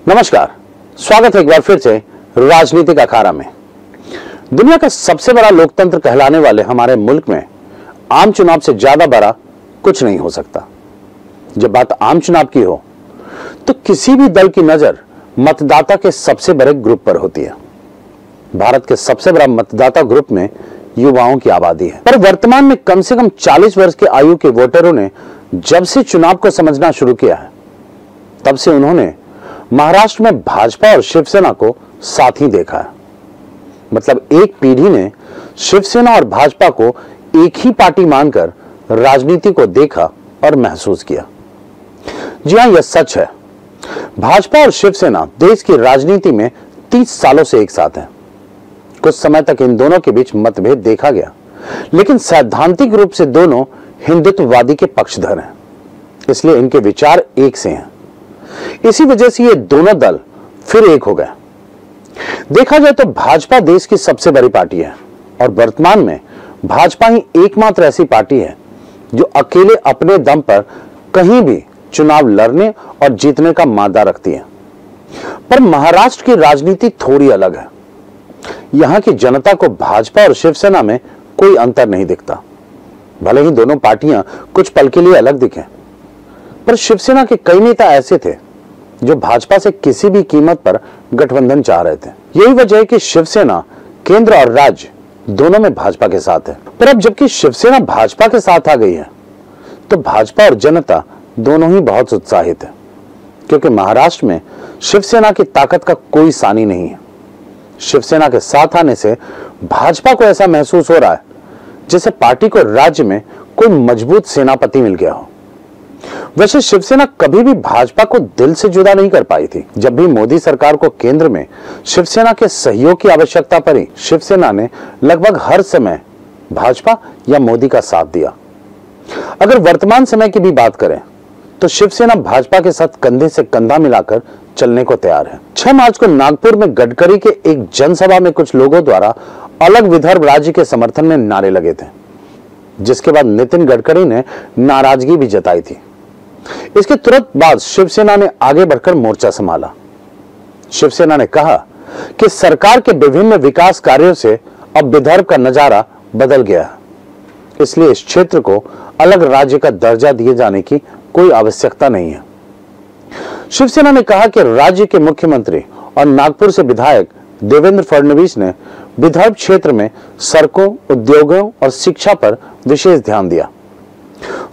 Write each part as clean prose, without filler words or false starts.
नमस्कार, स्वागत है एक बार फिर से राजनीतिक अखाड़ा में। दुनिया का सबसे बड़ा लोकतंत्र कहलाने वाले हमारे मुल्क में आम चुनाव से ज्यादा बड़ा कुछ नहीं हो सकता। जब बात आम चुनाव की हो तो किसी भी दल की नजर मतदाता के सबसे बड़े ग्रुप पर होती है। भारत के सबसे बड़ा मतदाता ग्रुप में युवाओं की आबादी है, पर वर्तमान में कम से कम 40 वर्ष की आयु के वोटरों ने जब से चुनाव को समझना शुरू किया है तब से उन्होंने महाराष्ट्र में भाजपा और शिवसेना को साथ ही देखा है। मतलब एक पीढ़ी ने शिवसेना और भाजपा को एक ही पार्टी मानकर राजनीति को देखा और महसूस किया। जी हां, यह सच है। भाजपा और शिवसेना देश की राजनीति में 30 सालों से एक साथ हैं। कुछ समय तक इन दोनों के बीच मतभेद देखा गया, लेकिन सैद्धांतिक रूप से दोनों हिंदुत्ववादी के पक्षधर हैं, इसलिए इनके विचार एक से हैं। इसी वजह से ये दोनों दल फिर एक हो गए। देखा जाए तो भाजपा देश की सबसे बड़ी पार्टी है और वर्तमान में भाजपा ही एकमात्र ऐसी पार्टी है जो अकेले अपने दम पर कहीं भी चुनाव लड़ने और जीतने का मादा रखती है। पर महाराष्ट्र की राजनीति थोड़ी अलग है। यहां की जनता को भाजपा और शिवसेना में कोई अंतर नहीं दिखता। भले ही दोनों पार्टियां कुछ पल के लिए अलग दिखें, पर शिवसेना के कई नेता ऐसे थे जो भाजपा से किसी भी कीमत पर गठबंधन चाह रहे थे। यही वजह है कि शिवसेना केंद्र और राज्य दोनों में भाजपा के साथ है। पर अब जबकि शिवसेना भाजपा के साथ आ गई है तो भाजपा और जनता दोनों ही बहुत उत्साहित है, क्योंकि महाराष्ट्र में शिवसेना की ताकत का कोई सानी नहीं है। शिवसेना के साथ आने से भाजपा को ऐसा महसूस हो रहा है जैसे पार्टी को राज्य में कोई मजबूत सेनापति मिल गया हो। वैसे शिवसेना कभी भी भाजपा को दिल से जुदा नहीं कर पाई थी। जब भी मोदी सरकार को केंद्र में शिवसेना के सहयोग की आवश्यकता पड़ी, शिवसेना ने लगभग हर समय भाजपा या मोदी का साथ दिया। अगर वर्तमान समय की भी बात करें तो शिवसेना भाजपा के साथ कंधे से कंधा मिलाकर चलने को तैयार है। 6 मार्च को नागपुर में गडकरी के एक जनसभा में कुछ लोगों द्वारा अलग विदर्भ राज्य के समर्थन में नारे लगे थे, जिसके बाद नितिन गडकरी ने नाराजगी भी जताई थी। इसके तुरंत बाद शिवसेना ने आगे बढ़कर मोर्चा संभाला। शिवसेना ने कहा कि सरकार के विभिन्न विकास कार्यों से अब विदर्भ का नजारा बदल गया है, इसलिए इस क्षेत्र को अलग राज्य का दर्जा दिए जाने की कोई आवश्यकता नहीं है। शिवसेना ने कहा कि राज्य के मुख्यमंत्री और नागपुर से विधायक देवेंद्र फडणवीस ने विदर्भ क्षेत्र में सड़कों, उद्योगों और शिक्षा पर विशेष ध्यान दिया।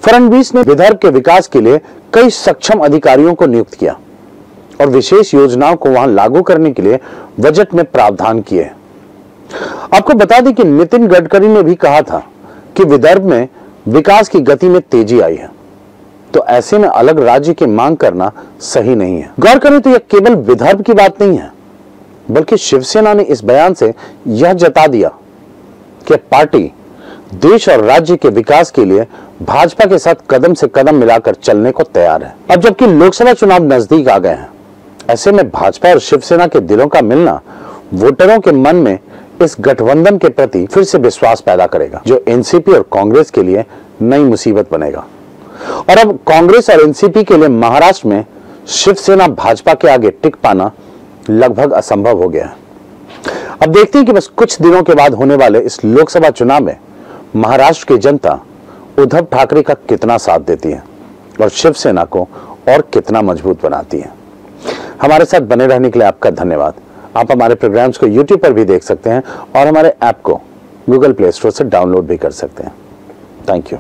फडणवीस ने विदर्भ के विकास के लिए कई सक्षम अधिकारियों को नियुक्त किया और विशेष योजनाओं को वहां लागू करने के लिए बजट में प्रावधान किए। आपको बता दें कि नितिन गडकरी ने भी कहा था कि विदर्भ में विकास की गति में तेजी आई है, तो ऐसे में अलग राज्य की मांग करना सही नहीं है। गौर करें तो यह केवल विदर्भ की बात नहीं है, बल्कि शिवसेना ने इस बयान से यह जता दिया कि पार्टी देश और राज्य के विकास के लिए भाजपा के साथ कदम से कदम मिलाकर चलने को तैयार है। अब जबकि लोकसभा चुनाव नजदीक आ गए हैं, ऐसे में भाजपा और शिवसेना के दिलों का मिलना वोटरों के मन में इस गठबंधन के प्रति फिर से विश्वास पैदा करेगा, जो एनसीपी और कांग्रेस के लिए नई मुसीबत बनेगा। और अब कांग्रेस और एनसीपी के लिए महाराष्ट्र में शिवसेना भाजपा के आगे टिक पाना लगभग असंभव हो गया है। अब देखते हैं कि बस कुछ दिनों के बाद होने वाले इस लोकसभा चुनाव में महाराष्ट्र की जनता उद्धव ठाकरे का कितना साथ देती है और शिवसेना को और कितना मजबूत बनाती है। हमारे साथ बने रहने के लिए आपका धन्यवाद। आप हमारे प्रोग्राम्स को YouTube पर भी देख सकते हैं और हमारे ऐप को Google Play Store से डाउनलोड भी कर सकते हैं। Thank you.